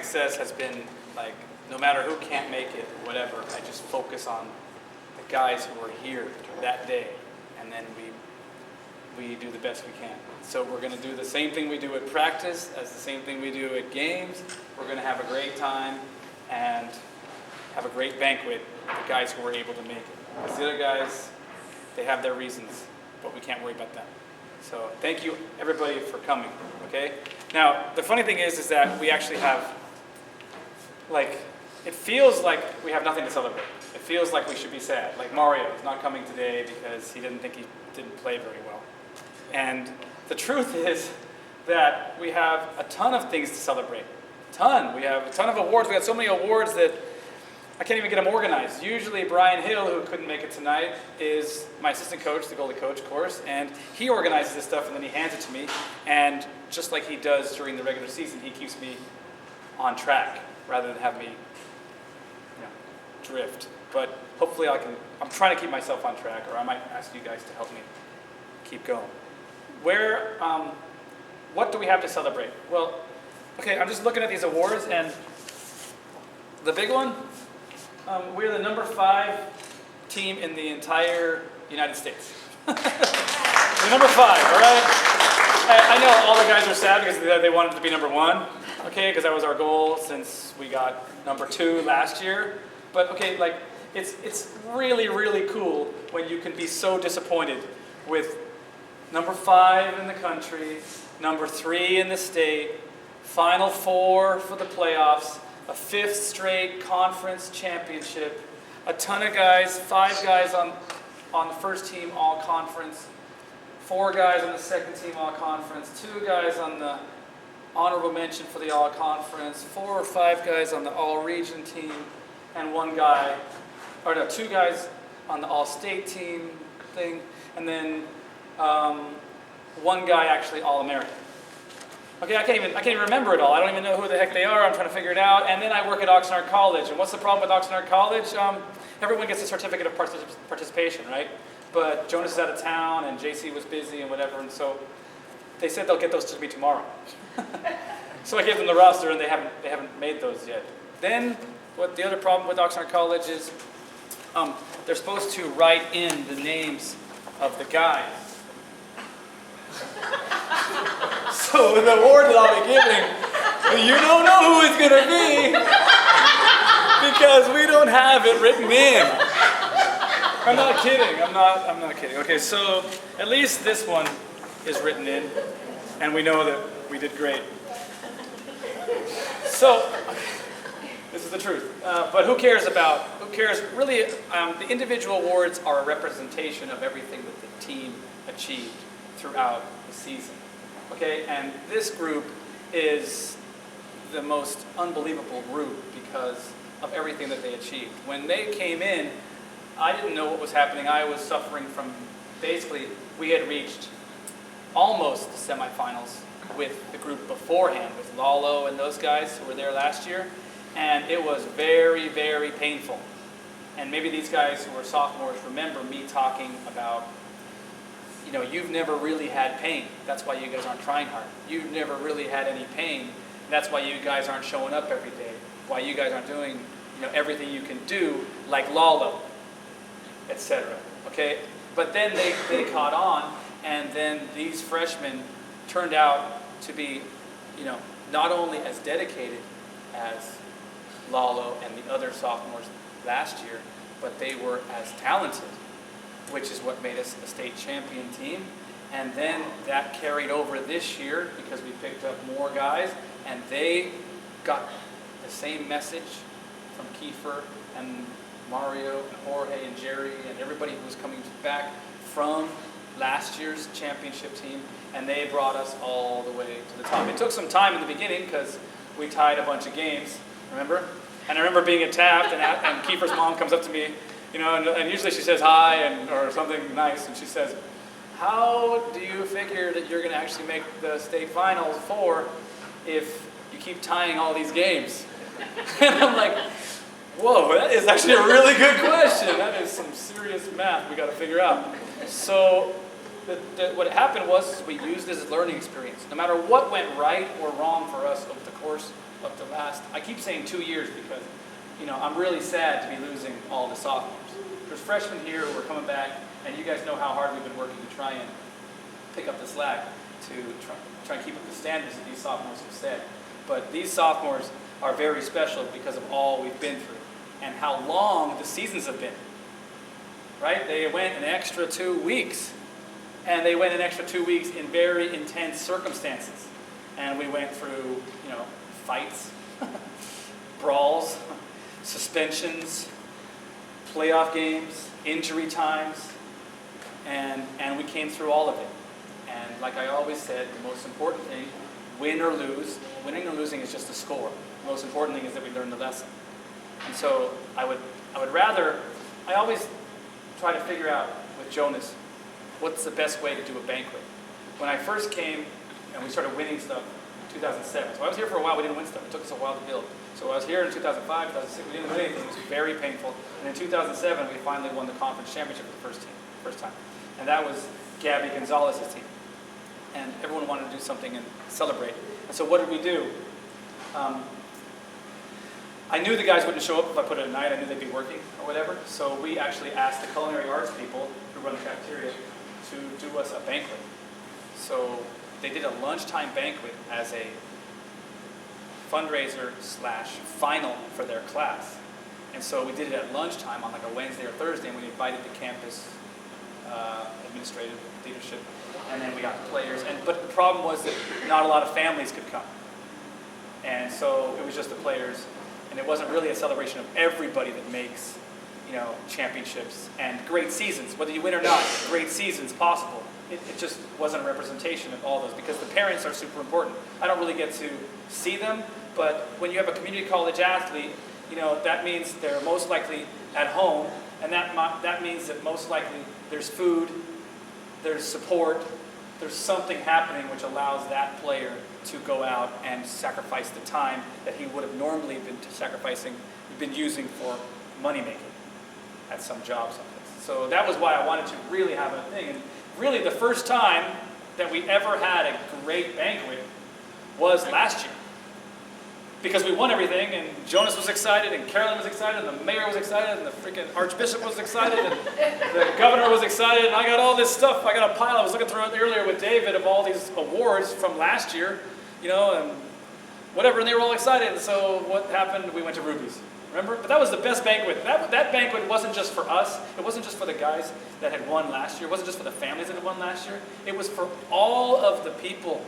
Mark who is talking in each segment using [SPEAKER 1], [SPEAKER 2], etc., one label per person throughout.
[SPEAKER 1] success has been like, no matter who can't make it, whatever, I just focus on the guys who are here that day, and then we do the best we can. So we're going to do the same thing we do at practice as the same thing we do at games. We're going to have a great time and have a great banquet with the guys who were able to make it. Because the other guys, they have their reasons, but we can't worry about them. So thank you, everybody, for coming, okay? Now, the funny thing is that we actually have, like, it feels like we have nothing to celebrate. It feels like we should be sad. Like Mario is not coming today because he didn't think he didn't play very well. And the truth is that we have a ton of things to celebrate. A ton. We have a ton of awards. We got so many awards that I can't even get them organized. Usually Brian Hill, who couldn't make it tonight, is my assistant coach, the goalie coach, of course, and he organizes this stuff and then he hands it to me. And just like he does during the regular season, he keeps me on track rather than have me drift. But hopefully I'm trying to keep myself on track, or I might ask you guys to help me keep going. What do we have to celebrate? Well, okay, I'm just looking at these awards, and the big one, we're the number 5 team in the entire United States. We're number 5, all right? I know all the guys are sad because they wanted to be number 1, okay, because that was our goal since we got number 2 last year. But okay, like, it's really, really cool when you can be so disappointed with number 5 in the country, number 3 in the state, Final 4 for the playoffs, a 5th straight conference championship, a ton of guys, 5 guys on the first team all conference, 4 guys on the second team all conference, 2 guys on the honorable mention for the all conference, 4 or 5 guys on the all region team, and 2 guys on the all state team thing, and then 1 guy actually all-American. Okay, I can't even remember it all. I don't even know who the heck they are. I'm trying to figure it out. And then I work at Oxnard College. And what's the problem with Oxnard College? Everyone gets a certificate of participation, right? But Jonas is out of town, and JC was busy and whatever, and so they said they'll get those to me tomorrow. So I gave them the roster, and they haven't made those yet. Then, what the other problem with Oxnard College is, they're supposed to write in the names of the guys. So the award that I'll be giving, you don't know who it's going to be because we don't have it written in. I'm not kidding. I'm not kidding. Okay, so at least this one is written in, and we know that we did great. So this is the truth. But who cares? Really, the individual awards are a representation of everything that the team achieved throughout the season. Okay, and this group is the most unbelievable group because of everything that they achieved. When they came in, I didn't know what was happening. I was suffering from, basically, we had reached almost the semifinals with the group beforehand, with Lalo and those guys who were there last year, and it was very, very painful. And maybe these guys who were sophomores remember me talking about, you've never really had pain. That's why you guys aren't trying hard. You've never really had any pain. That's why you guys aren't showing up every day. Why you guys aren't doing, everything you can do, like Lalo, etc. Okay? But then they caught on, and then these freshmen turned out to be, not only as dedicated as Lalo and the other sophomores last year, but they were as talented, which is what made us a state champion team. And then that carried over this year because we picked up more guys, and they got the same message from Kiefer and Mario and Jorge and Jerry and everybody who was coming back from last year's championship team, and they brought us all the way to the top. It took some time in the beginning because we tied a bunch of games, remember? And I remember being at Taft, and Kiefer's mom comes up to me, and usually she says hi or something nice, and she says, "How do you figure that you're going to actually make the state finals if you keep tying all these games?" And I'm like, whoa, that is actually a really good question. That is some serious math we got to figure out. So what happened was we used this as a learning experience. No matter what went right or wrong for us over the course of the last, I keep saying 2 years because, I'm really sad to be losing all the sophomores. There's freshmen here who are coming back, and you guys know how hard we've been working to try and pick up the slack to try and keep up the standards that these sophomores have set. But these sophomores are very special because of all we've been through and how long the seasons have been. Right? They went an extra 2 weeks. And they went an extra 2 weeks in very intense circumstances. And we went through, fights, brawls, suspensions, playoff games, injury times, and we came through all of it. And like I always said, the most important thing, win or lose, winning or losing is just a score. The most important thing is that we learn the lesson. And so I always try to figure out with Jonas, what's the best way to do a banquet? When I first came and we started winning stuff in 2007, so I was here for a while, we didn't win stuff. It took us a while to build. So I was here in 2005, 2006, we didn't win anything. It was very painful. And in 2007, we finally won the conference championship for the first time. And that was Gabby Gonzalez's team. And everyone wanted to do something and celebrate. And so what did we do? I knew the guys wouldn't show up if I put it at night. I knew they'd be working or whatever. So we actually asked the culinary arts people who run the cafeteria to do us a banquet. So they did a lunchtime banquet as a fundraiser / final for their class. And so we did it at lunchtime on like a Wednesday or Thursday, and we invited the campus administrative leadership, and then we got the players. But the problem was that not a lot of families could come. And so it was just the players, and it wasn't really a celebration of everybody that makes, championships and great seasons. Whether you win or not, great seasons possible. It just wasn't a representation of all those, because the parents are super important. I don't really get to see them, but when you have a community college athlete, that means they're most likely at home, and that means that most likely there's food, there's support, there's something happening which allows that player to go out and sacrifice the time that he would have normally been using for money making at some job someplace. So that was why I wanted to really have a thing. And really the first time that we ever had a great banquet was last year. Because we won everything, and Jonas was excited, and Carolyn was excited, and the mayor was excited, and the freaking archbishop was excited, and the governor was excited, and I got all this stuff. I got a pile. I was looking through it earlier with David of all these awards from last year, and whatever, and they were all excited. And so what happened? We went to Ruby's. Remember? But that was the best banquet. That banquet wasn't just for us. It wasn't just for the guys that had won last year. It wasn't just for the families that had won last year. It was for all of the people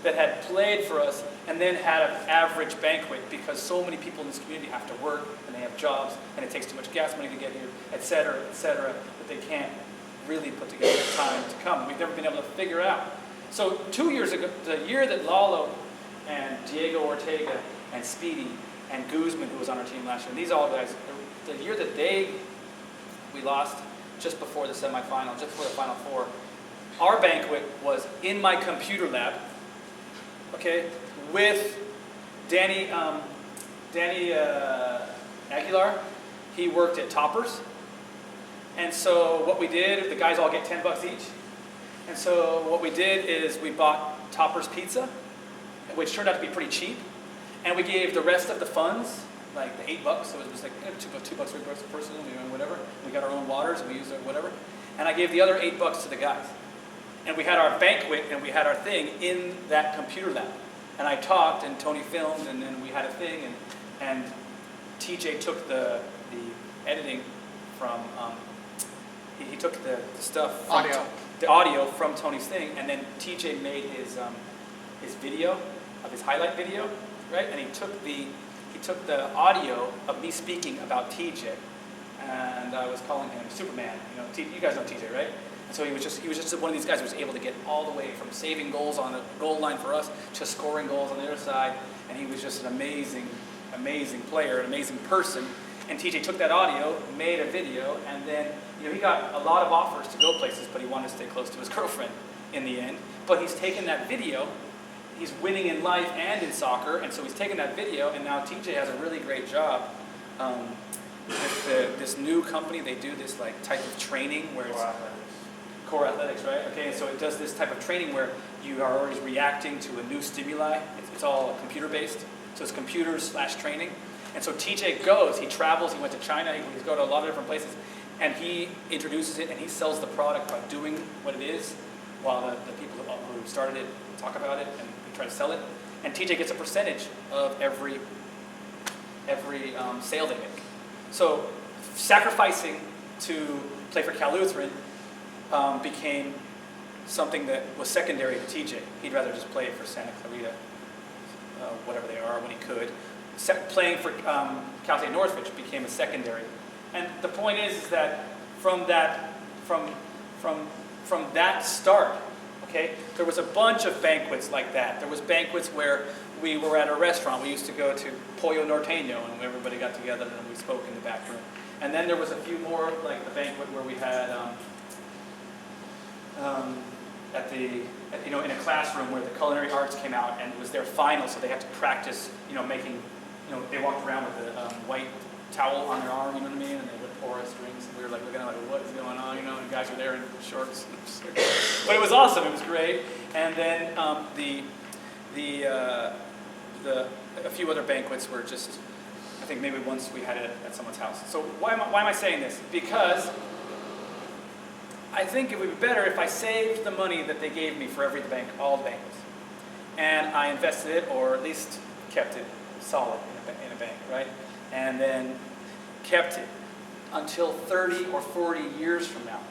[SPEAKER 1] that had played for us and then had an average banquet, because so many people in this community have to work and they have jobs and it takes too much gas money to get here, et cetera, that they can't really put together the time to come. We've never been able to figure out. So 2 years ago, the year that Lalo and Diego Ortega and Speedy and Guzman, who was on our team last year, and these all guys, the year that we lost just before the semifinal, just before the Final Four, our banquet was in my computer lab, okay, with Danny Aguilar. He worked at Toppers. And so what we did, the guys all get $10 each. And so what we did is we bought Toppers pizza, which turned out to be pretty cheap. And we gave the rest of the funds, like the $8, so it was like $2, $3 a person, whatever. We got our own waters, and we used it, whatever. And I gave the other $8 to the guys. And we had our banquet and we had our thing in that computer lab. And I talked, and Tony filmed, and then we had a thing, and TJ took the editing from, he took the stuff, the audio from Tony's thing, and then TJ made his video, of his highlight video, right? And he took the audio of me speaking about TJ, and I was calling him Superman. You guys know TJ, right? And so he was just one of these guys who was able to get all the way from saving goals on the goal line for us to scoring goals on the other side. And he was just an amazing, amazing player, an amazing person. And TJ took that audio, made a video, and then he got a lot of offers to go places, but he wanted to stay close to his girlfriend in the end. But he's taken that video. He's winning in life and in soccer, and so he's taken that video, and now TJ has a really great job. With this new company, they do this type of training where it's core athletics, right? Okay, and so it does this type of training where you are always reacting to a new stimuli. It's all computer-based, So it's computers/training. And so TJ goes, he travels, he went to China, he's going to a lot of different places, and he introduces it and he sells the product by doing what it is, while the people who started it talk about it and try to sell it. And TJ gets a percentage of every sale they make. So sacrificing to play for Cal Lutheran became something that was secondary to TJ. He'd rather just play for Santa Clarita, whatever they are, when he could. Playing for Cal State Northridge became a secondary. And the point is that from that start, okay, there was a bunch of banquets like that. There was banquets where we were at a restaurant. We used to go to Pollo Norteño, and everybody got together and we spoke in the back room. And then there was a few more, like the banquet where we had in a classroom where the culinary arts came out, and it was their final, so they had to practice, making, they walked around with a white towel on their arm, you know what I mean, and they would pour us drinks, and we were like looking at like, what is going on, and guys were there in shorts. But it was awesome, it was great. And then a few other banquets were just, I think maybe once we had it at someone's house. So why am I saying this? Because I think it would be better if I saved the money that they gave me for all the banquets, and I invested it, or at least kept it solid in a bank, right? And then kept it until 30 or 40 years from now,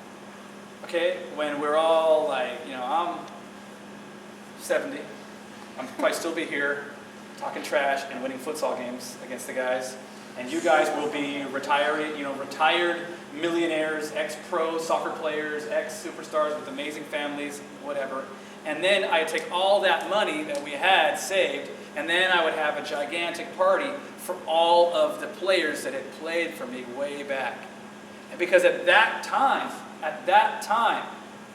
[SPEAKER 1] okay? When we're all like, I'm 70, I'll probably still be here talking trash and winning futsal games against the guys, and you guys will be retired millionaires, ex-pro soccer players, ex-superstars with amazing families, whatever. And then I'd take all that money that we had saved, and then I would have a gigantic party for all of the players that had played for me way back. And because at that time,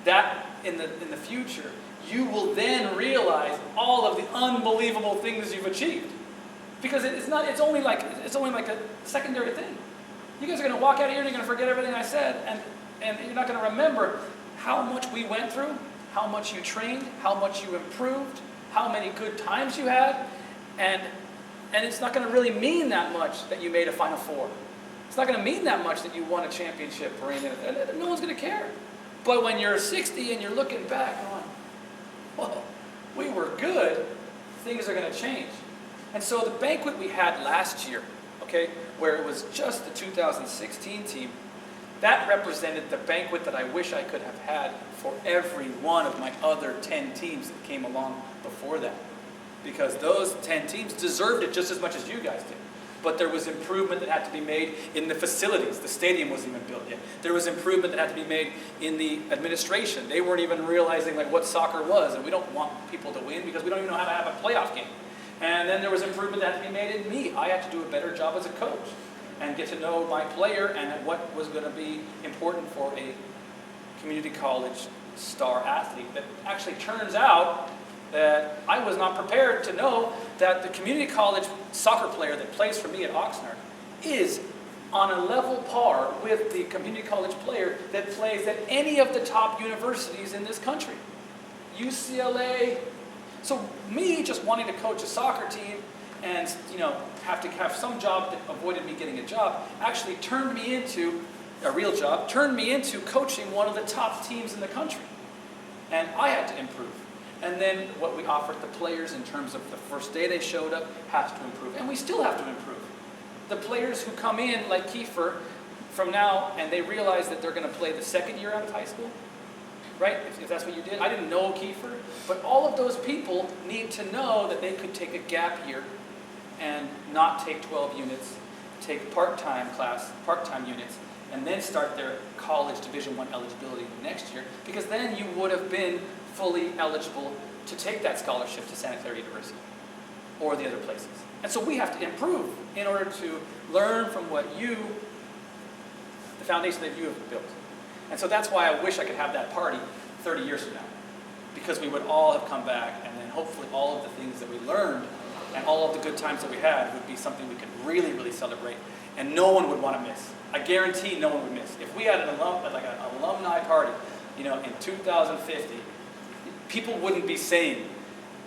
[SPEAKER 1] that in the future, you will then realize all of the unbelievable things you've achieved. Because it's only like a secondary thing. You guys are going to walk out of here and you're going to forget everything I said, and you're not going to remember how much we went through, how much you trained, how much you improved, how many good times you had, and it's not going to really mean that much that you made a Final Four. It's not going to mean that much that you won a championship or anything. No one's going to care. But when you're 60 and you're looking back going, whoa, we were good, things are going to change. And so the banquet we had last year, okay, where it was just the 2016 team, that represented the banquet that I wish I could have had for every one of my other 10 teams that came along before that. Because those 10 teams deserved it just as much as you guys did. But there was improvement that had to be made in the facilities. The stadium wasn't even built yet. There was improvement that had to be made in the administration. They weren't even realizing what soccer was, and we don't want people to win because we don't even know how to have a playoff game. And then there was improvement that had to be made in me. I had to do a better job as a coach and get to know my player and what was going to be important for a community college star athlete. That actually turns out that I was not prepared to know that the community college soccer player that plays for me at Oxnard is on a level par with the community college player that plays at any of the top universities in this country. UCLA. So me just wanting to coach a soccer team and have to have some job that avoided me getting a job actually turned me into a real job, turned me into coaching one of the top teams in the country. And I had to improve. And then what we offered the players in terms of the first day they showed up has to improve. And we still have to improve. The players who come in, like Kiefer, from now, and they realize that they're going to play the second year out of high school, right? If that's what you did. I didn't know Kiefer, but all of those people need to know that they could take a gap year and not take 12 units, take part-time units, and then start their college Division I eligibility next year, because then you would have been fully eligible to take that scholarship to Santa Clara University or the other places. And so we have to improve in order to learn from the foundation that you have built. And so that's why I wish I could have that party 30 years from now, because we would all have come back, and then hopefully all of the things that we learned and all of the good times that we had would be something we could really, really celebrate, and no one would want to miss. I guarantee no one would miss. If we had an alumni party, in 2050, people wouldn't be saying,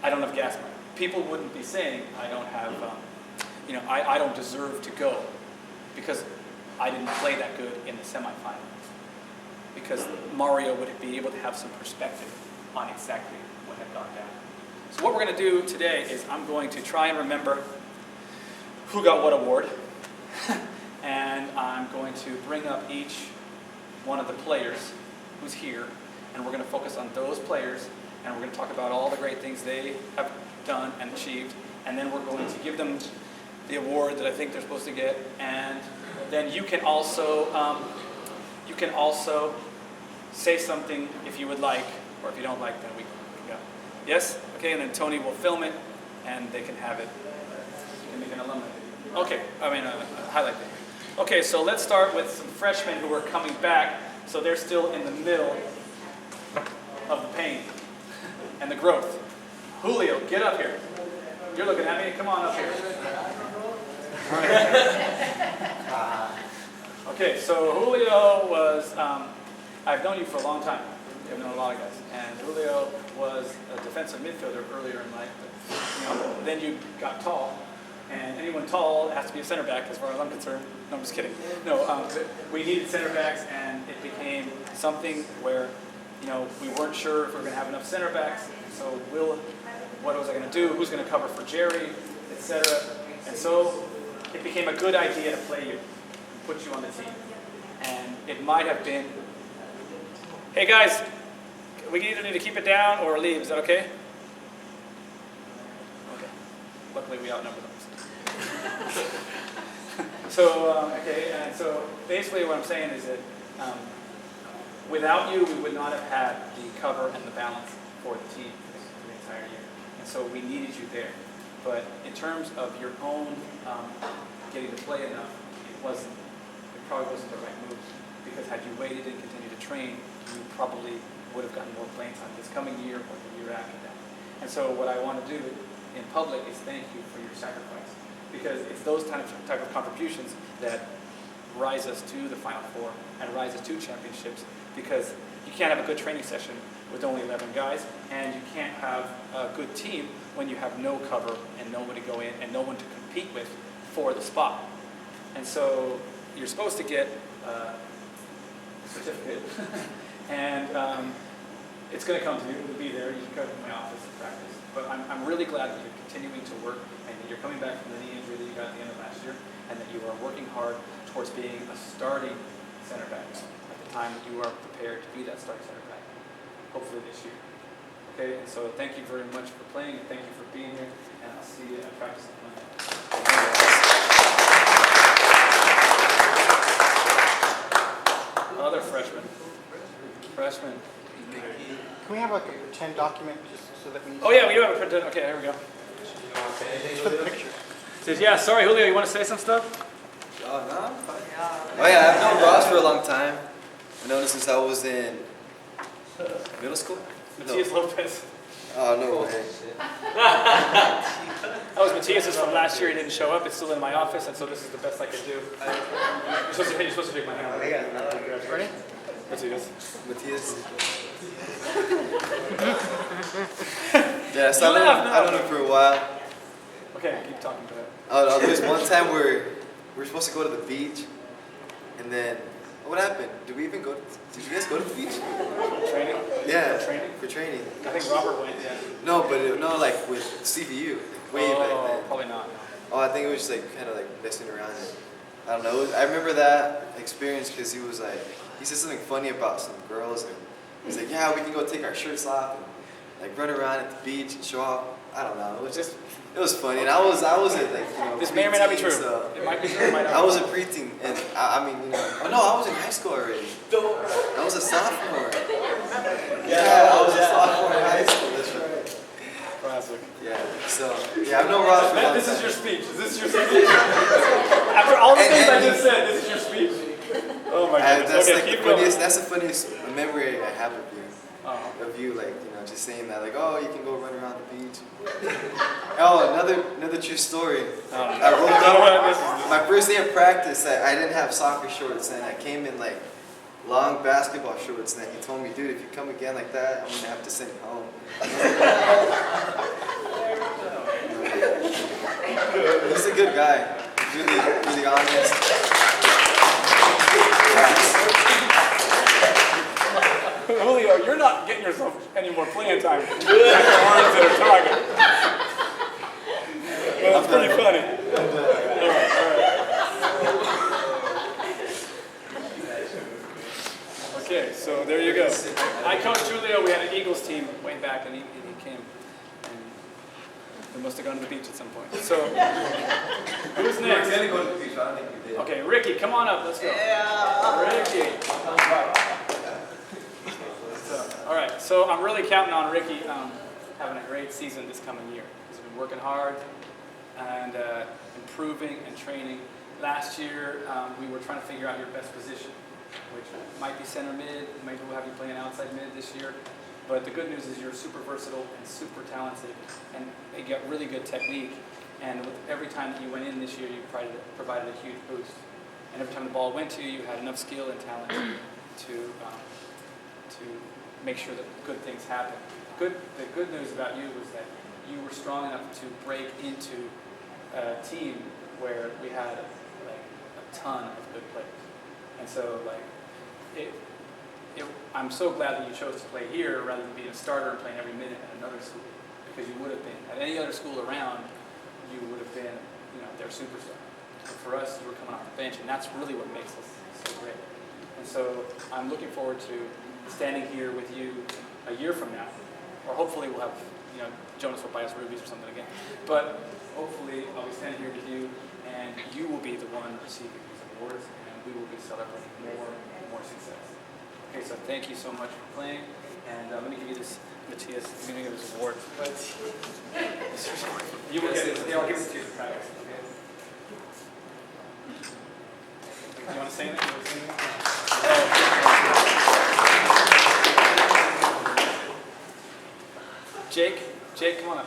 [SPEAKER 1] I don't have gas money. people wouldn't be saying, I don't have, I don't deserve to go because I didn't play that good in the semifinals. Because Mario would be able to have some perspective on exactly what had gone down. So what we're going to do today is I'm going to try and remember who got what award. And I'm going to bring up each one of the players who's here. And we're going to focus on those players. And we're going to talk about all the great things they have done and achieved. And then we're going to give them the award that I think they're supposed to get. And then you can also say something if you would like, or if you don't like, then we can go. Yes? Okay, and then Tony will film it, and they can have it. You can make an alumni video. Okay, a highlight video. Okay, so let's start with some freshmen who are coming back, so they're still in the middle of the pain and the growth. Julio, get up here. You're looking at me. Come on up here. Okay, so Julio was, I've known you for a long time. I've known a lot of guys. And Julio was a defensive midfielder earlier in life. But, then you got tall. And anyone tall has to be a center back as far as I'm concerned. No, I'm just kidding. No, we needed center backs, and it became something where, we weren't sure if we were going to have enough center backs. So what was I going to do? Who's going to cover for Jerry, etc. And so it became a good idea to play you, put you on the team. And it might have been, hey guys, we either need to keep it down or leave. Is that okay? Okay. Luckily we outnumber them. Okay, and so basically what I'm saying is that without you, we would not have had the cover and the balance for the team for the entire year. And so we needed you there. But in terms of your own getting to play enough, it probably wasn't the right move. Because had you waited and continued to train, you probably would have gotten more playing time this coming year or the year after that. And so what I want to do in public is thank you for your sacrifice. Because it's those type of contributions that rise us to the Final Four and rise us to championships. Because you can't have a good training session with only 11 guys, and you can't have a good team when you have no cover and no one to go in and no one to compete with for the spot. And so you're supposed to get a certificate, and it's going to come to you. It'll be there. You can come to my office and practice. But I'm really glad that you're continuing to work and that you're coming back from the knee injury that you got at the end of last year, and that you are working hard towards being a starting center back at the time that you are prepared to be that starting center back, hopefully this year. Okay, and so thank you very much for playing, and thank you for being here, and I'll see you at practice on Monday. Other freshman.
[SPEAKER 2] Can we have like a pretend document just so that we...
[SPEAKER 1] Oh yeah, we do have a pretend. Okay, here we go.
[SPEAKER 2] Just for the picture.
[SPEAKER 1] Says, yeah, sorry, Julio, you want to say some stuff?
[SPEAKER 3] No, I'm fine. Oh yeah, I've known Ross for a long time. I've known him since I was in middle school.
[SPEAKER 1] Matias Lopez.
[SPEAKER 3] Oh, no way.
[SPEAKER 1] That was Matias's from last year. He didn't show up. It's still in my office, and so this is the best I could do. You're supposed to take my hand. Ready? Matias.
[SPEAKER 3] Yeah, so I've known him for a while.
[SPEAKER 1] Okay, keep talking about it.
[SPEAKER 3] Oh, there was one time where we were supposed to go to the beach, and then what happened? Did you guys go to the beach?
[SPEAKER 1] Training?
[SPEAKER 3] Yeah.
[SPEAKER 1] For training?
[SPEAKER 3] For training.
[SPEAKER 1] I think Robert went, yeah.
[SPEAKER 3] No, but no, like with CVU, way back then.
[SPEAKER 1] Probably not.
[SPEAKER 3] Oh, I think it was just like kind of like messing around. And, I don't know. I remember that experience because he said something funny about some girls, and he's like, yeah, we can go take our shirts off and like run around at the beach and show off. I don't know. It was funny, and I wasn't like
[SPEAKER 1] This may or may not be true.
[SPEAKER 3] So
[SPEAKER 1] it might be true. It might not.
[SPEAKER 3] I was a preteen, and I mean oh no, I was in high school already. I was a sophomore. Yeah, I was a sophomore in high school. That's right.
[SPEAKER 1] Classic.
[SPEAKER 3] Yeah. So yeah, I've known Ross for a long
[SPEAKER 1] This is
[SPEAKER 3] time.
[SPEAKER 1] your speech. Is this your speech? After all the things I just said, this is your speech. Oh my goodness.
[SPEAKER 3] That's
[SPEAKER 1] Okay,
[SPEAKER 3] like
[SPEAKER 1] keep
[SPEAKER 3] the
[SPEAKER 1] going.
[SPEAKER 3] funniest. That's the funniest memory I have of you.
[SPEAKER 1] Uh-huh.
[SPEAKER 3] Of you, like just saying that, like, oh, you can go run around the beach. Oh, another true story. I rolled up my first day of practice. I didn't have soccer shorts, and I came in like long basketball shorts. And he told me, dude, if you come again like that, I'm gonna have to send you home. He's a good guy. Really honest.
[SPEAKER 1] Julio, you're not getting yourself any more playing time. That's the words that are talking. Well, that's pretty funny. All right. Okay, so there you go. I coached Julio. We had an Eagles team way back, and he came. And we must have gone to the beach at some point. So, who's next? Okay, Ricky, come on up. Let's go. Ricky. All right, so I'm really counting on Ricky having a great season this coming year. He's been working hard and improving and training. Last year, we were trying to figure out your best position, which might be center mid. Maybe we'll have you playing outside mid this year. But the good news is you're super versatile and super talented, and you got really good technique. And with every time that you went in this year, you provided a huge boost. And every time the ball went to you, you had enough skill and talent to make sure that good things happen. The good news about you was that you were strong enough to break into a team where we had like a ton of good players. And so I'm so glad that you chose to play here rather than being a starter and playing every minute at another school, because you would have been at any other school around, you would have been their superstar. But for us, you were coming off the bench, and that's really what makes us so great. And so I'm looking forward to standing here with you a year from now, or hopefully we'll have, Jonas will buy us rubies or something again. But hopefully I'll be standing here with you, and you will be the one receiving these awards, and we will be celebrating more and more success. Okay, so thank you so much for playing, and let me give you this, Matthias. I'm going to give you this award. You will get it. Yeah, I'll give it to you to practice. Okay. You want to say anything? Jake, come on up.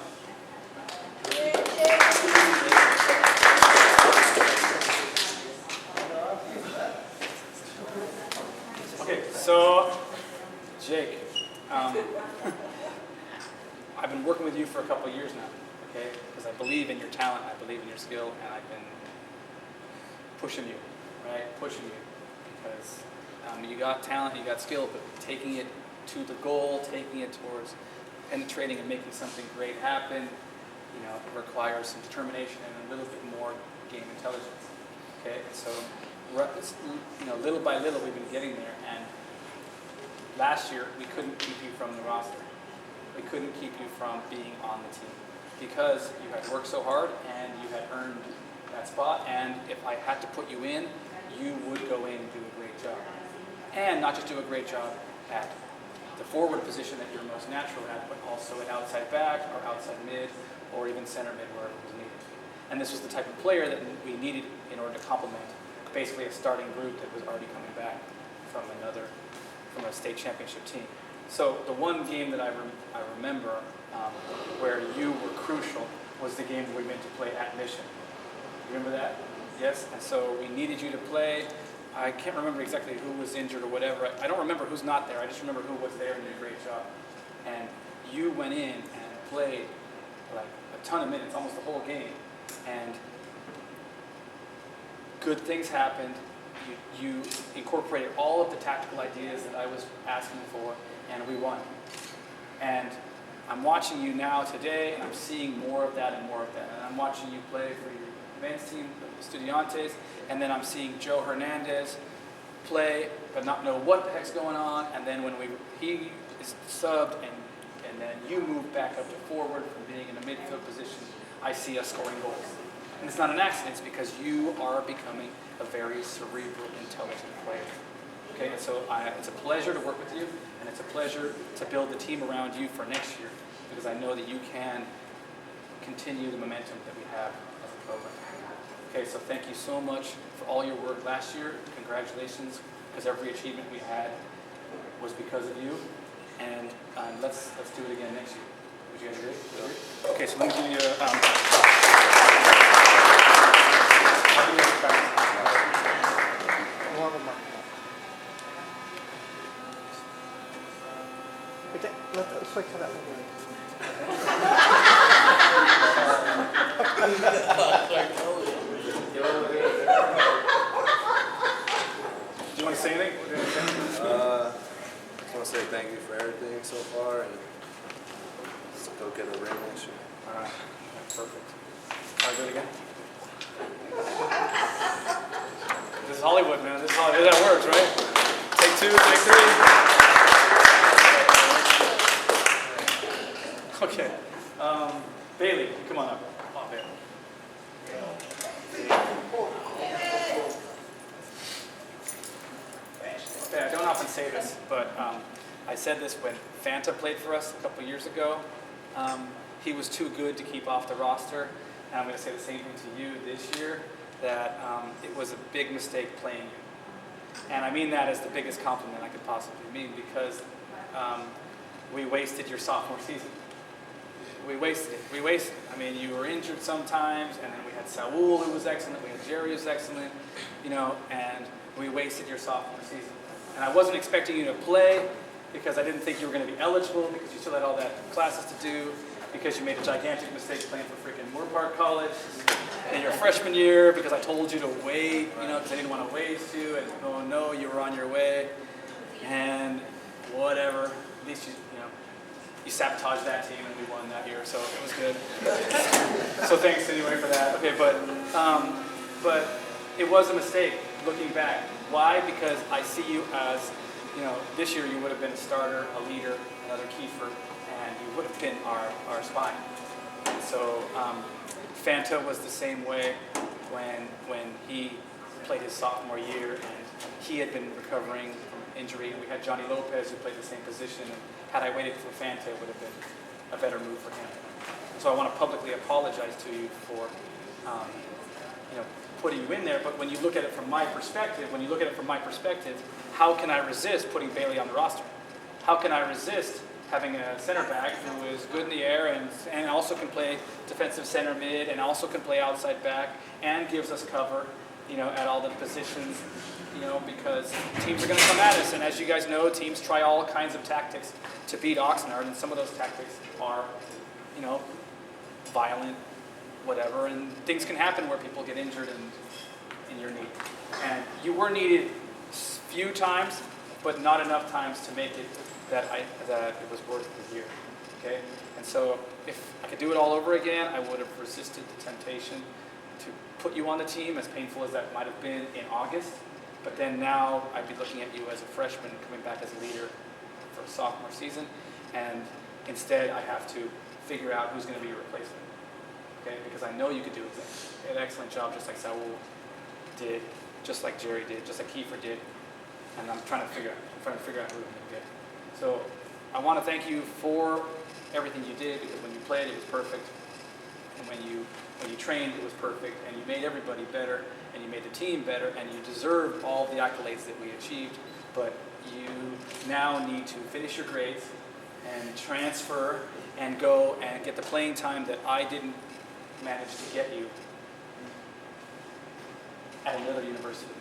[SPEAKER 1] Okay, so Jake, I've been working with you for a couple of years now, okay? Because I believe in your talent, I believe in your skill, and I've been pushing you, right? Pushing you, because you got talent, you got skill, but taking it to the goal, taking it towards penetrating and making something great happen, requires some determination and a little bit more game intelligence. Okay, so little by little we've been getting there, and last year we couldn't keep you from the roster. We couldn't keep you from being on the team because you had worked so hard and you had earned that spot, and if I had to put you in, you would go in and do a great job. And not just do a great job at the forward position that you're most natural at, but also at outside back or outside mid or even center mid wherever it was needed. And this was the type of player that we needed in order to complement basically a starting group that was already coming back from a state championship team. So the one game that I remember where you were crucial was the game we went to play at Mission. You remember that? Yes? And so we needed you to play. I can't remember exactly who was injured or whatever. I don't remember who's not there. I just remember who was there and did a great job. And you went in and played like a ton of minutes, almost the whole game. And good things happened. You incorporated all of the tactical ideas that I was asking for, and we won. And I'm watching you now today, and I'm seeing more of that and more of that. And I'm watching you play for your men's team, Estudiantes, and then I'm seeing Joe Hernandez play, but not know what the heck's going on. And then when he is subbed, and then you move back up to forward from being in a midfield position, I see us scoring goals. And it's not an accident, it's because you are becoming a very cerebral, intelligent player. Okay, and so it's a pleasure to work with you, and it's a pleasure to build the team around you for next year, because I know that you can continue the momentum that we have as a program. Okay, so thank you so much for all your work last year. Congratulations, because every achievement we had was because of you. And let's do it again next year. Would you guys agree? Okay, so let me give you a... I'll give you a practice.
[SPEAKER 2] Let's wait till that one.
[SPEAKER 1] say anything?
[SPEAKER 4] Just want to say thank you for everything so far, and let's go get a ring next year.
[SPEAKER 1] All right, that's perfect. All right, do it again. This is Hollywood, man. This is Hollywood. That works, right? Take two, take three. Okay. Bailey, come on up. Come on, Bailey. Okay, I don't often say this, but I said this when Fanta played for us a couple years ago. He was too good to keep off the roster. And I'm going to say the same thing to you this year, that it was a big mistake playing you. And I mean that as the biggest compliment I could possibly mean, because we wasted your sophomore season. We wasted it. We wasted it. I mean, you were injured sometimes, and then we had Saul who was excellent, we had Jerry who was excellent, and we wasted your sophomore season. And I wasn't expecting you to play because I didn't think you were going to be eligible, because you still had all that classes to do, because you made a gigantic mistake playing for freaking Moore Park College in your freshman year, because I told you to wait, because I didn't want to waste you, and oh no, you were on your way, and whatever. At least you sabotaged that team and we won that year, so it was good. So thanks anyway for that. Okay, but it was a mistake looking back. Why? Because I see you as, this year you would have been a starter, a leader, another Kiefer, and you would have been our spine. And so Fanta was the same way when he played his sophomore year, and he had been recovering from injury. We had Johnny Lopez who played the same position, and had I waited for Fanta, it would have been a better move for him. So I want to publicly apologize to you for putting you in there, but when you look at it from my perspective, how can I resist putting Bailey on the roster? How can I resist having a center back who is good in the air and also can play defensive center mid and also can play outside back and gives us cover, at all the positions, because teams are going to come at us. And as you guys know, teams try all kinds of tactics to beat Oxnard, and some of those tactics are, violent, whatever, and things can happen where people get injured in your knee. And you were needed few times, but not enough times to make it that it was worth the year. Okay? And so if I could do it all over again, I would have resisted the temptation to put you on the team, as painful as that might have been in August. But then now I'd be looking at you as a freshman coming back as a leader for a sophomore season, and instead I have to figure out who's going to be your replacement. Okay? Because I know you could do it. You did an excellent job, just like Saul did, just like Jerry did, just like Kiefer did, and I'm trying to figure out who I'm going to get. So I want to thank you for everything you did, because when you played, it was perfect, and when you trained, it was perfect, and you made everybody better, and you made the team better, and you deserved all the accolades that we achieved. But you now need to finish your grades and transfer and go and get the playing time that I didn't manage to get you at another university.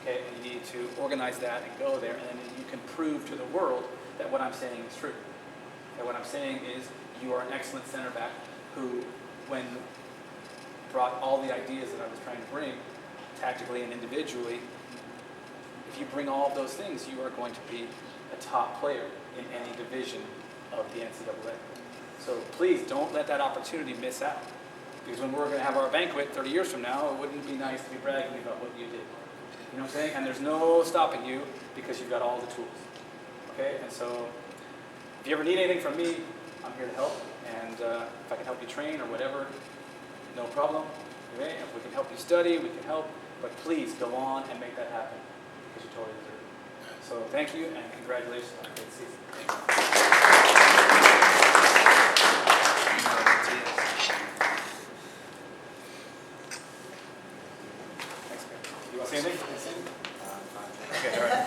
[SPEAKER 1] Okay, and you need to organize that and go there, and then you can prove to the world that what I'm saying is true. That what I'm saying is you are an excellent center back who, when brought all the ideas that I was trying to bring, tactically and individually, if you bring all of those things, you are going to be a top player in any division of the NCAA. So please don't let that opportunity miss out. Because when we're going to have our banquet 30 years from now, it wouldn't be nice to be bragging about what you did. You know what I'm saying? And there's no stopping you because you've got all the tools. Okay? And so if you ever need anything from me, I'm here to help. And if I can help you train or whatever, no problem. Okay? If we can help you study, we can help. But please go on and make that happen, because you totally deserve it. So thank you, and congratulations on a great season. Thanks, man. You want to say anything? Okay, all right.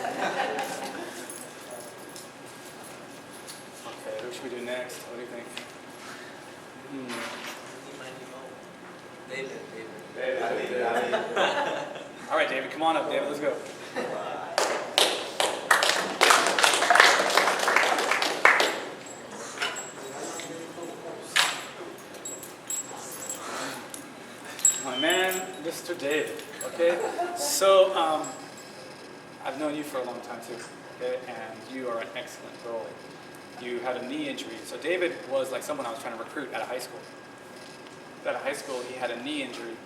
[SPEAKER 1] Okay, who should we do next? What do you think? David. All right, David, come on up, David. Let's go. My man, Mr. David. Okay, so I've known you for a long time too, okay? And you are an excellent goalie. You had a knee injury. So David was like someone I was trying to recruit out of high school. Out of high school, he had a knee injury,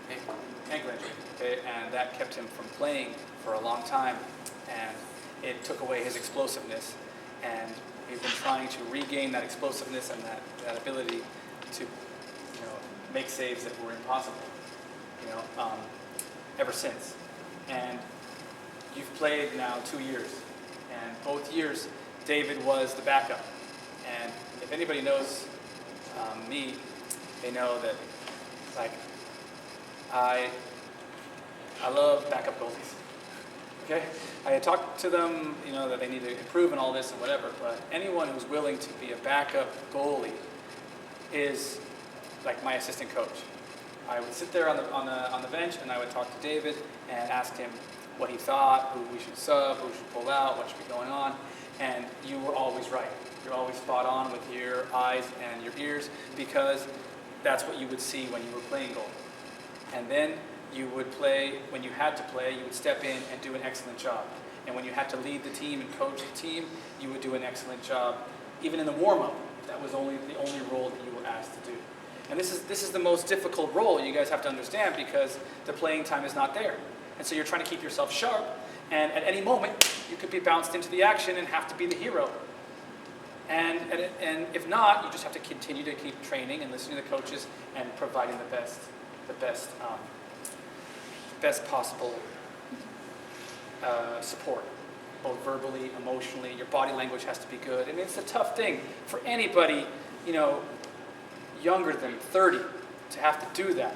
[SPEAKER 1] ankle injury, okay? And that kept him from playing for a long time. And it took away his explosiveness. And we've been trying to regain that explosiveness and that ability to, make saves that were impossible, ever since. And you've played now 2 years, and both years David was the backup. And if anybody knows me, they know that I love backup goalies. Okay, I had talked to them, that they need to improve and all this and whatever. But anyone who's willing to be a backup goalie is like my assistant coach. I would sit there on the bench and I would talk to David and ask him what he thought, who we should sub, who should pull out, what should be going on. And you were always right. You're always spot on with your eyes and your ears, because that's what you would see when you were playing goal. And then you would play, when you had to play, you would step in and do an excellent job. And when you had to lead the team and coach the team, you would do an excellent job. Even in the warm-up, that was the only role that you were asked to do. And this is the most difficult role, you guys have to understand, because the playing time is not there. And so you're trying to keep yourself sharp, and at any moment, you could be bounced into the action and have to be the hero. And if not, you just have to continue to keep training and listening to the coaches and providing the best possible support, both verbally, emotionally. Your body language has to be good. I mean, it's a tough thing for anybody, younger than 30 to have to do that,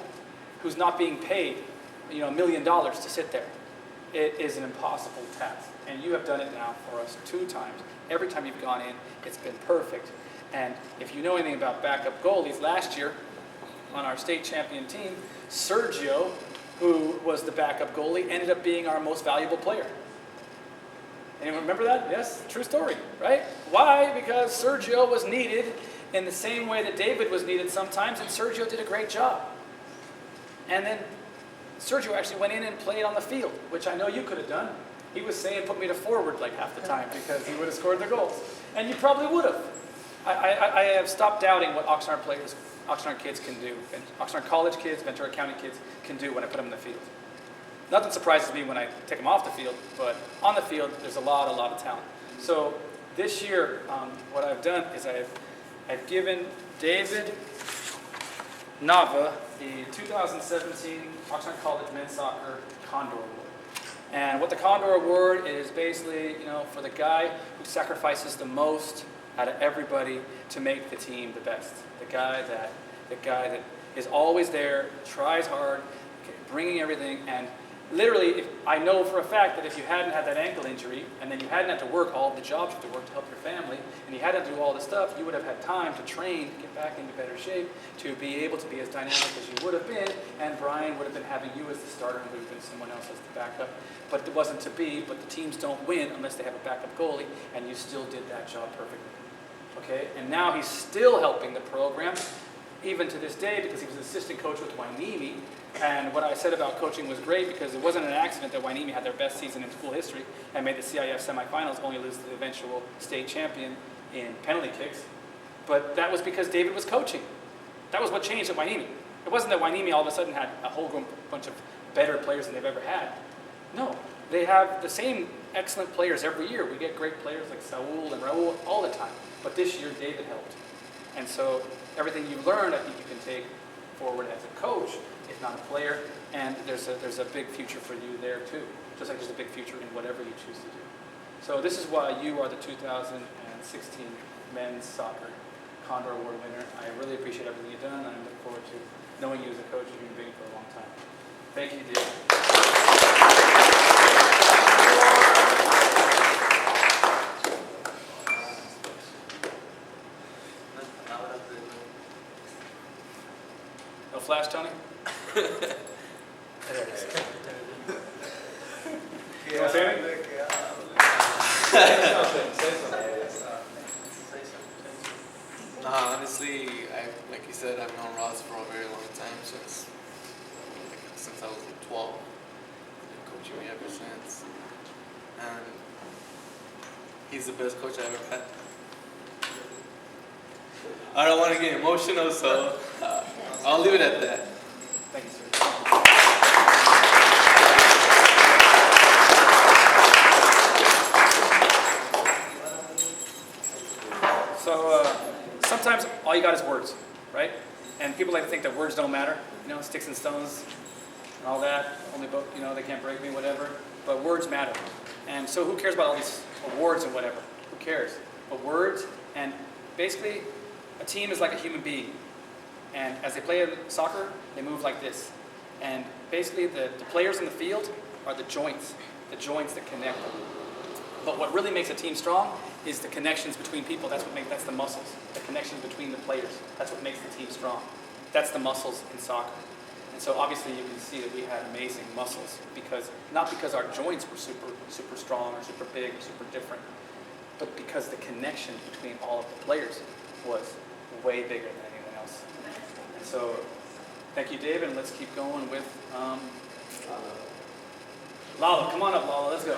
[SPEAKER 1] who's not being paid, $1 million to sit there. It is an impossible task. And you have done it now for us 2 times. Every time you've gone in, it's been perfect. And if you know anything about backup goalies, last year on our state champion team, Sergio, who was the backup goalie, ended up being our most valuable player. Anyone remember that? Yes, true story, right? Why? Because Sergio was needed in the same way that David was needed sometimes, and Sergio did a great job. And then Sergio actually went in and played on the field, which I know you could have done. He was saying, put me to forward like half the time, because he would have scored the goals. And you probably would have. I have stopped doubting what Oxnard players, Oxnard kids can do, and Oxnard college kids, Ventura County kids can do when I put them in the field. Nothing surprises me when I take them off the field, but on the field, there's a lot of talent. So this year, what I've done is I've given David Nava the 2017 Oxnard College Men's Soccer Condor Award. And what the Condor Award is basically, for the guy who sacrifices the most out of everybody to make the team the best. The guy that is always there, tries hard, bringing everything. And literally, I know for a fact that if you hadn't had that ankle injury, and then you hadn't had to work all the jobs you have to work to help your family, and you hadn't had to do all this stuff, you would have had time to train, to get back into better shape, to be able to be as dynamic as you would have been, and Brian would have been having you as the starter and would have been someone else as the backup. But it wasn't to be, but the teams don't win unless they have a backup goalie, and you still did that job perfectly. Okay, and now he's still helping the program, even to this day, because he was an assistant coach with Wainimi. And what I said about coaching was great, because it wasn't an accident that Wainimi had their best season in school history and made the CIF semifinals, only lose to the eventual state champion in penalty kicks. But that was because David was coaching. That was what changed at Wainimi. It wasn't that Wainimi all of a sudden had a whole bunch of better players than they've ever had. No, they have the same excellent players every year. We get great players like Saul and Raul all the time. But this year, David helped. And so everything you learned, I think you can take forward as a coach, if not a player. And there's a big future for you there too, just like there's a big future in whatever you choose to do. So this is why you are the 2016 Men's Soccer Condor Award winner. I really appreciate everything you've done, and I look forward to knowing you as a coach and being big for a long time. Thank you, David. No flash, Tony? There it is. You want to say anything?
[SPEAKER 4] Honestly, like you said, I've known Ross for a very long time, since I was 12. Been coaching me ever since. and he's the best coach I ever had. I don't want to get emotional, so I'll leave it at that.
[SPEAKER 1] Thank you, sir. So sometimes all you got is words, right? And people like to think that words don't matter, you know, sticks and stones and all that. Only, you know, they can't break me, whatever. But words matter. And so who cares about all these awards and whatever? Who cares? But words, and basically a team is like a human being. And as they play soccer, they move like this. And basically the players in the field are the joints that connect them. But what really makes a team strong is the connections between people. That's the muscles. The connections between the players. That's what makes the team strong. That's the muscles in soccer. And so obviously you can see that we had amazing muscles not because our joints were super strong or super big or super different, but because the connection between all of the players was way bigger than anyone else. And so thank you, David, and let's keep going with Lalo. Come on up, Lalo. Let's go.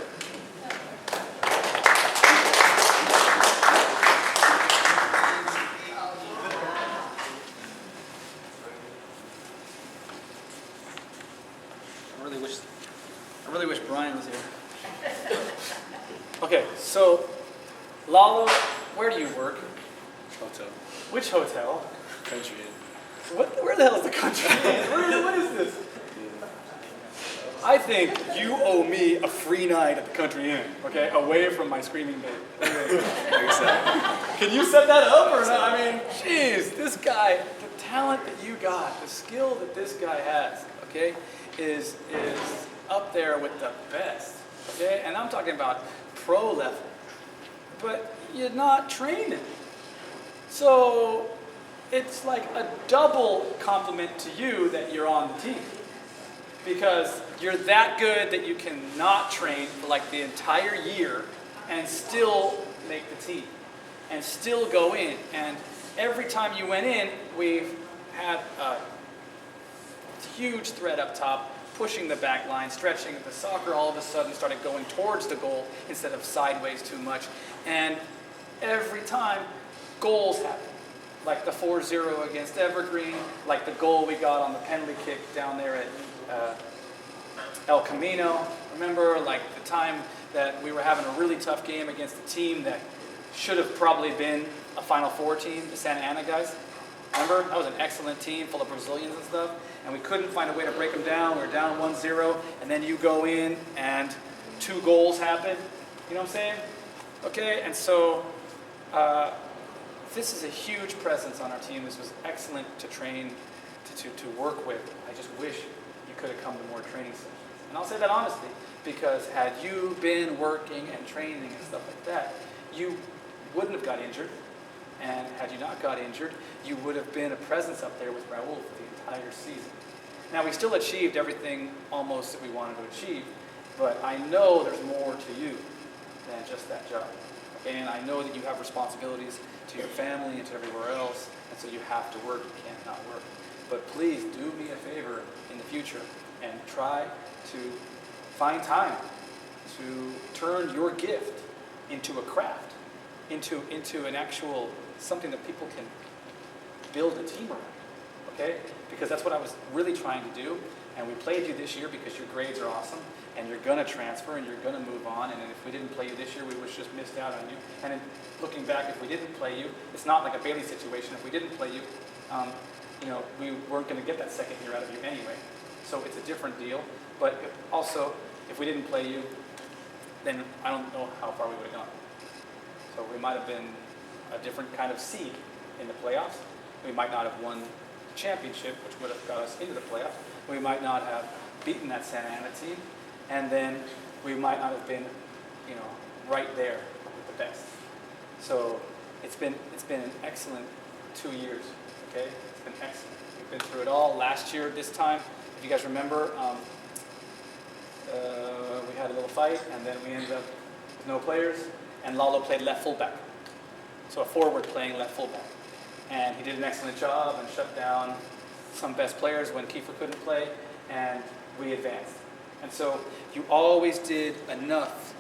[SPEAKER 1] I really wish Brian was here. Okay, so Lalo, where do you work?
[SPEAKER 4] Hotel.
[SPEAKER 1] Which hotel?
[SPEAKER 4] Country Inn.
[SPEAKER 1] Where the hell is the country? What is this? I think you owe me a free night at the Country Inn, okay? Away from my screaming baby. Can you set that up or not? I mean, jeez, this guy, the talent that you got, the skill that this guy has, okay, is up there with the best, okay? And I'm talking about pro level. But you're not training. So it's like a double compliment to you that you're on the team. Because you're that good that you cannot train for like the entire year and still make the team and still go in. And every time you went in, we've had a huge threat up top, pushing the back line, stretching. The soccer all of a sudden started going towards the goal instead of sideways too much. And every time, goals happen. Like the 4-0 against Evergreen, like the goal we got on the penalty kick down there at El Camino. Remember, like the time that we were having a really tough game against a team that should have probably been a Final Four team, the Santa Ana guys. Remember? That was an excellent team full of Brazilians and stuff. And we couldn't find a way to break them down. We were down 1-0, and then you go in and 2 goals happen. You know what I'm saying? Okay, and so this is a huge presence on our team. This was excellent to train, to work with. I just wish you could have come to more training sessions. And I'll say that honestly, because had you been working and training and stuff like that, you wouldn't have got injured. And had you not got injured, you would have been a presence up there with Raul for the entire season. Now, we still achieved everything almost that we wanted to achieve, but I know there's more to you than just that job. Okay? And I know that you have responsibilities to your family and to everywhere else, and so you have to work. You can't not work. But please do me a favor in the future and try to find time to turn your gift into a craft, into an actual something that people can build a team around. Okay? Because that's what I was really trying to do. And we played you this year because your grades are awesome, and you're going to transfer, and you're going to move on. And if we didn't play you this year, we would have just missed out on you. And in looking back, if we didn't play you, it's not like a Bailey situation. If we didn't play you, we weren't going to get that second year out of you anyway. So it's a different deal. But also, if we didn't play you, then I don't know how far we would have gone. So we might have been a different kind of seed in the playoffs. We might not have won the championship, which would have got us into the playoffs. We might not have beaten that Santa Ana team, and then we might not have been, right there with the best. So it's been an excellent 2 years. Okay, it's been excellent. We've been through it all. Last year, this time, if you guys remember, we had a little fight, and then we ended up with no players, and Lalo played left fullback. So a forward playing left fullback. And he did an excellent job and shut down some best players when Kiefer couldn't play, and we advanced. And so you always did enough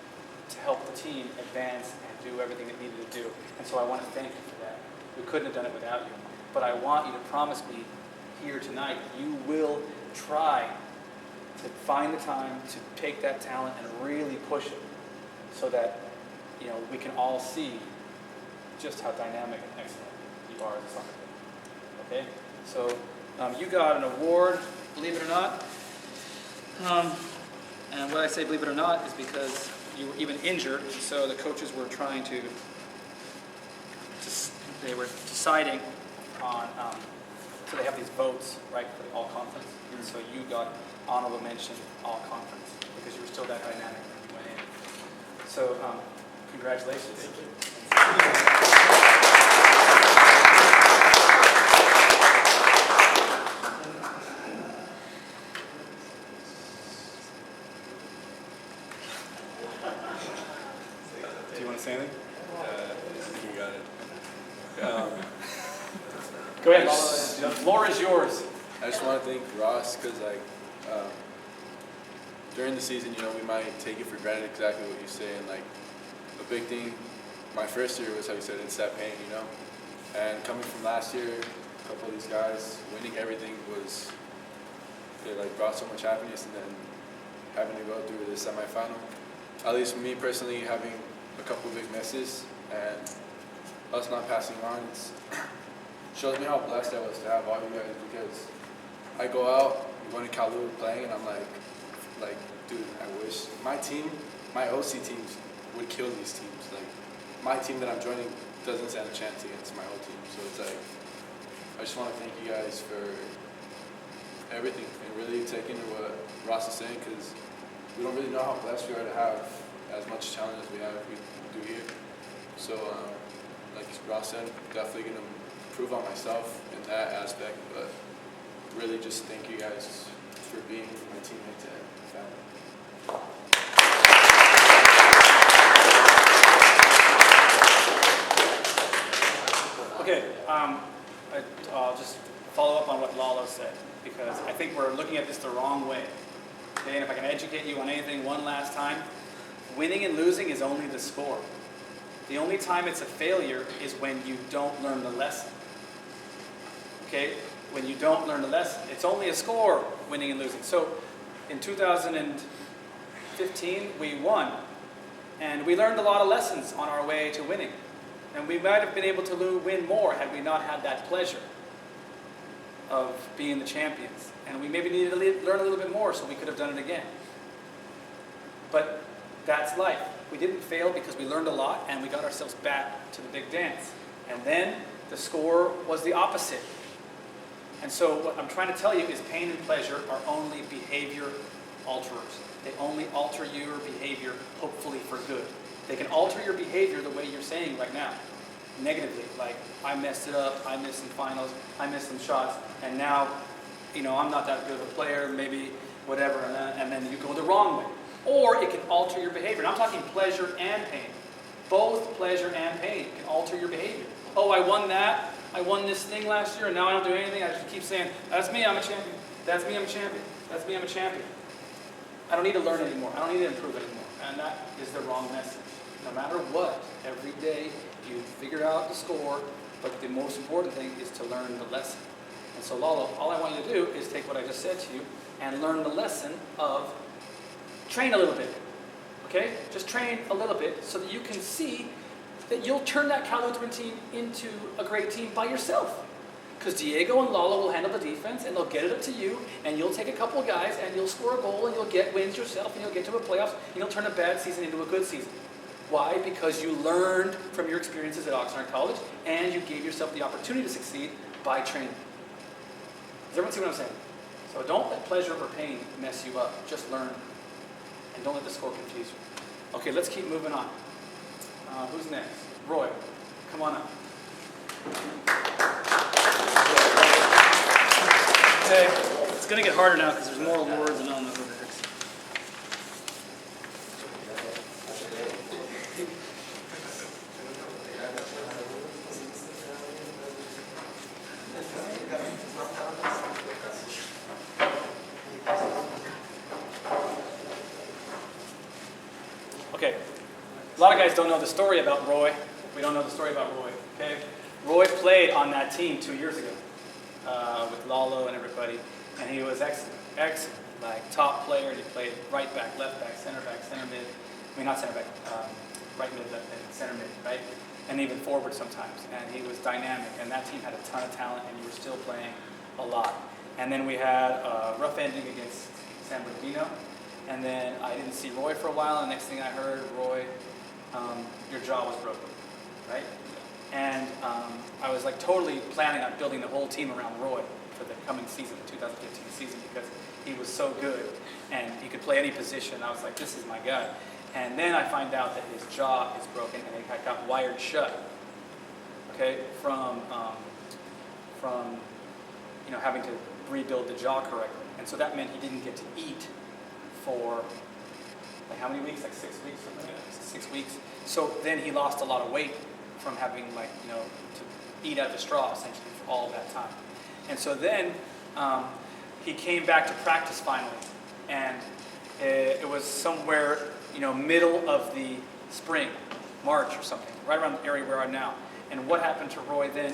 [SPEAKER 1] to help the team advance and do everything it needed to do. And so I want to thank you for that. We couldn't have done it without you. But I want you to promise me here tonight, you will try to find the time to take that talent and really push it so that, you know, we can all see just how dynamic and excellent you are as a soccer player. Okay? So you got an award, believe it or not. And what I say believe it or not is because you were even injured, so the coaches were trying to they were deciding on, so they have these votes, right, for the all-conference. And so you got honorable mention all-conference because you were still that dynamic when you went in. So congratulations. Thank you. Do you want to say anything?
[SPEAKER 4] You got it.
[SPEAKER 1] Go ahead, the floor is yours.
[SPEAKER 4] I just want to thank Ross because, like, during the season, you know, we might take it for granted exactly what you say, and like, a big thing, my first year was how you said it's that pain, you know, and coming from last year, a couple of these guys winning everything was, it like brought so much happiness, and then having to go through the semifinal, at least for me personally, having a couple of big misses and us not passing on, it's shows me how blessed I was to have all you guys, because I go out, we go to Kalu playing, and I'm like, dude, I wish my team, my OC teams would kill these teams. Like, my team that I'm joining doesn't stand a chance against my whole team. So it's like, I just want to thank you guys for everything and really taking what Ross is saying, because we don't really know how blessed we are to have as much talent as we do here. So, like Ross said, definitely going to improve on myself in that aspect, but really just thank you guys for being my teammates and family.
[SPEAKER 1] Okay, I'll just follow up on what Lalo said, because I think we're looking at this the wrong way. Okay, and if I can educate you on anything one last time, winning and losing is only the score. The only time it's a failure is when you don't learn the lesson. Okay, when you don't learn the lesson, it's only a score, winning and losing. So in 2015, we won, and we learned a lot of lessons on our way to winning. And we might have been able to win more had we not had that pleasure of being the champions. And we maybe needed to learn a little bit more so we could have done it again. But that's life. We didn't fail because we learned a lot and we got ourselves back to the big dance. And then the score was the opposite. And so what I'm trying to tell you is pain and pleasure are only behavior alterers. They only alter your behavior, hopefully for good. They can alter your behavior the way you're saying right now, negatively. Like, I messed it up, I missed some finals, I missed some shots, and now, you know, I'm not that good of a player, maybe whatever, and then you go the wrong way. Or it can alter your behavior. And I'm talking pleasure and pain. Both pleasure and pain can alter your behavior. Oh, I won that. I won this thing last year, and now I don't do anything. I just keep saying, that's me, I'm a champion. That's me, I'm a champion. That's me, I'm a champion. I don't need to learn anymore. I don't need to improve anymore. And that is the wrong message. No matter what, every day you figure out the score, but the most important thing is to learn the lesson. And so, Lalo, all I want you to do is take what I just said to you and learn the lesson of train a little bit. Okay? Just train a little bit so that you can see that you'll turn that Cal Lutheran team into a great team by yourself. Because Diego and Lalo will handle the defense, and they'll get it up to you, and you'll take a couple of guys, and you'll score a goal, and you'll get wins yourself, and you'll get to a playoffs, and you'll turn a bad season into a good season. Why? Because you learned from your experiences at Oxnard College, and you gave yourself the opportunity to succeed by training. Does everyone see what I'm saying? So don't let pleasure or pain mess you up. Just learn, and don't let the score confuse you. Okay, let's keep moving on. Who's next? Roy, come on up. Okay, it's going to get harder now because there's more awards and I don't know who it is. Okay, A lot of guys don't know the story about Roy. We don't know the story about Roy, okay? Roy played on that team 2 years ago with Lalo and everybody, and he was excellent, like top player. He played right back, left back, center mid. I mean, not center back, right mid, left mid, center mid, right? And even forward sometimes. And he was dynamic, and that team had a ton of talent, and you were still playing a lot. And then we had a rough ending against San Bernardino, and then I didn't see Roy for a while, and the next thing I heard, Roy, your jaw was broken, right? And I was like totally planning on building the whole team around Roy for the coming season, the 2015 season, because he was so good, and he could play any position. I was like, this is my guy. And then I find out that his jaw is broken, and it got wired shut, okay, from having to rebuild the jaw correctly. And so that meant he didn't get to eat for, like, how many weeks? Like 6 weeks, something like that. 6 weeks. So then he lost a lot of weight from having, like, to eat out the straw, essentially, for all that time. And so then he came back to practice finally, and it was somewhere, middle of the spring, March or something, right around the area where I'm now. And what happened to Roy then?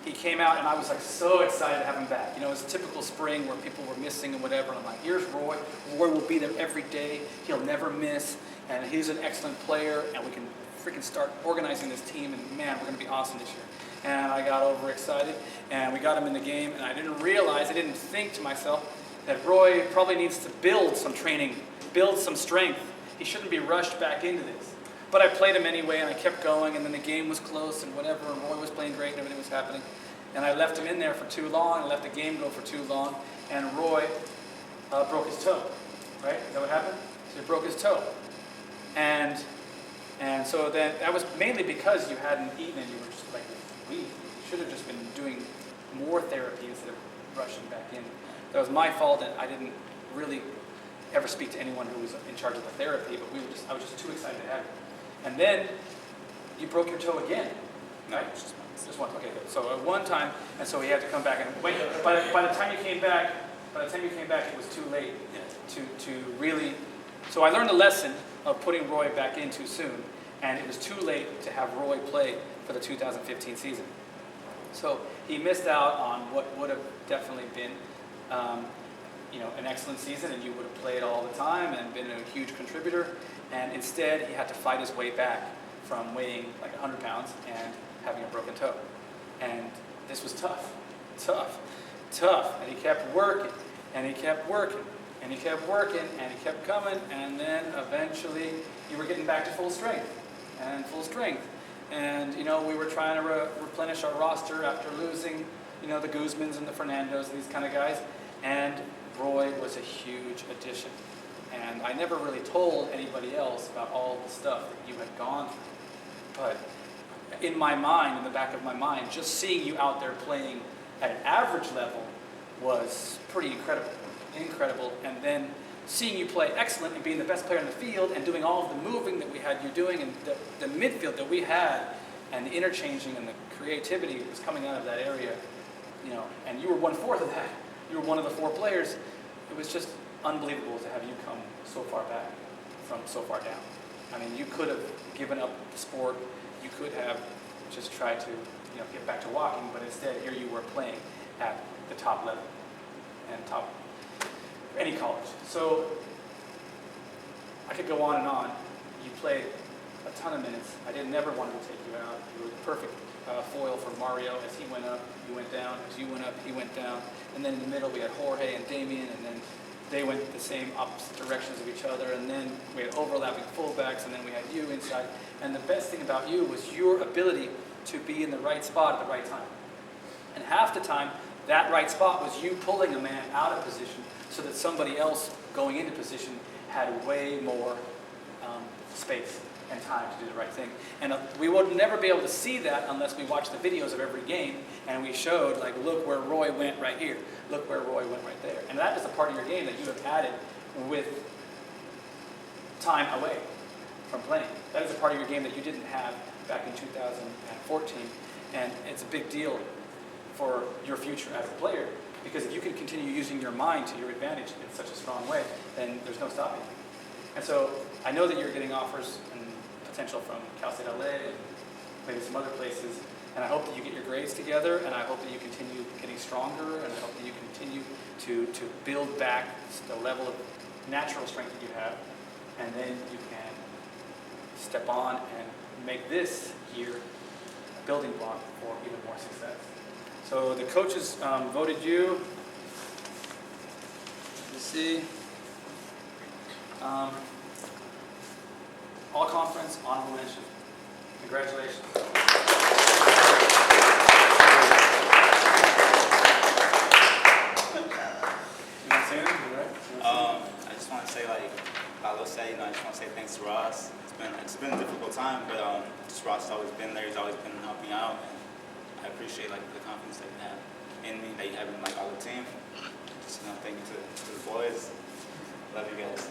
[SPEAKER 1] He came out, and I was like so excited to have him back. It was a typical spring where people were missing and whatever. And I'm like, here's Roy. Roy will be there every day. He'll never miss, and he's an excellent player, and we can freaking start organizing this team, and man, we're going to be awesome this year. And I got overexcited, and we got him in the game, and I didn't think to myself that Roy probably needs to build some training, build some strength. He shouldn't be rushed back into this. But I played him anyway, and I kept going, and then the game was close and whatever, and Roy was playing great and everything was happening. And I left him in there for too long, I let the game go for too long, and Roy broke his toe, right? Is that what happened? So he broke his toe. And so then that was mainly because you hadn't eaten and you were just like, you should have just been doing more therapy instead of rushing back in. That was my fault, and I didn't really ever speak to anyone who was in charge of the therapy, but I was just too excited to have it. And then you broke your toe again, right? Just once. Okay, good. So at one time, and so he had to come back and wait. By the time you came back, it was too late to really. So I learned the lesson of putting Roy back in too soon, and it was too late to have Roy play for the 2015 season. So he missed out on what would have definitely been, an excellent season, and you would have played all the time and been a huge contributor. And instead, he had to fight his way back from weighing like 100 pounds and having a broken toe. And this was tough. And he kept working, and he kept working, and he kept working, and he kept coming, and then eventually you were getting back to full strength. And, we were trying to replenish our roster after losing, the Guzmans and the Fernandos and these kind of guys. And Roy was a huge addition. And I never really told anybody else about all the stuff that you had gone through. But in my mind, in the back of my mind, just seeing you out there playing at an average level was pretty incredible. And then seeing you play excellent and being the best player in the field and doing all of the moving that we had you doing, and the midfield that we had, and the interchanging and the creativity that was coming out of that area, and you were 1/4 of that. You were one of the 4 players. It was just unbelievable to have you come so far back from so far down. I mean, you could have given up the sport. You could have just tried to, get back to walking, but instead here you were playing at the top level and top any college. So I could go on and on. You played a ton of minutes. I never wanted to take you out. You were the perfect foil for Mario. As he went up, you went down. As you went up, he went down. And then in the middle we had Jorge and Damien, and then they went the same opposite directions of each other, and then we had overlapping fullbacks, and then we had you inside. And the best thing about you was your ability to be in the right spot at the right time. And half the time, that right spot was you pulling a man out of position so that somebody else going into position had way more space and time to do the right thing. And we would never be able to see that unless we watched the videos of every game, and we showed, like, look where Roy went right here. Look where Roy went right there. And that is a part of your game that you have added with time away from playing. That is a part of your game that you didn't have back in 2014. And it's a big deal for your future as a player, because if you can continue using your mind to your advantage in such a strong way, then there's no stopping you. And so I know that you're getting offers and potential from Cal State LA and maybe some other places. And I hope that you get your grades together, and I hope that you continue getting stronger, and I hope that you continue to build back the level of natural strength that you have, and then you can step on and make this year a building block for even more success. So the coaches voted you. Let's see. All conference honorable mention. Congratulations.
[SPEAKER 5] I just want to say, like Lalo said, I just want to say thanks to Ross. It's been a difficult time, but just Ross has always been there. He's always been helping out, and I appreciate like the confidence that you have in me, that you have in like all the team. Just thank you to the boys. Love you guys.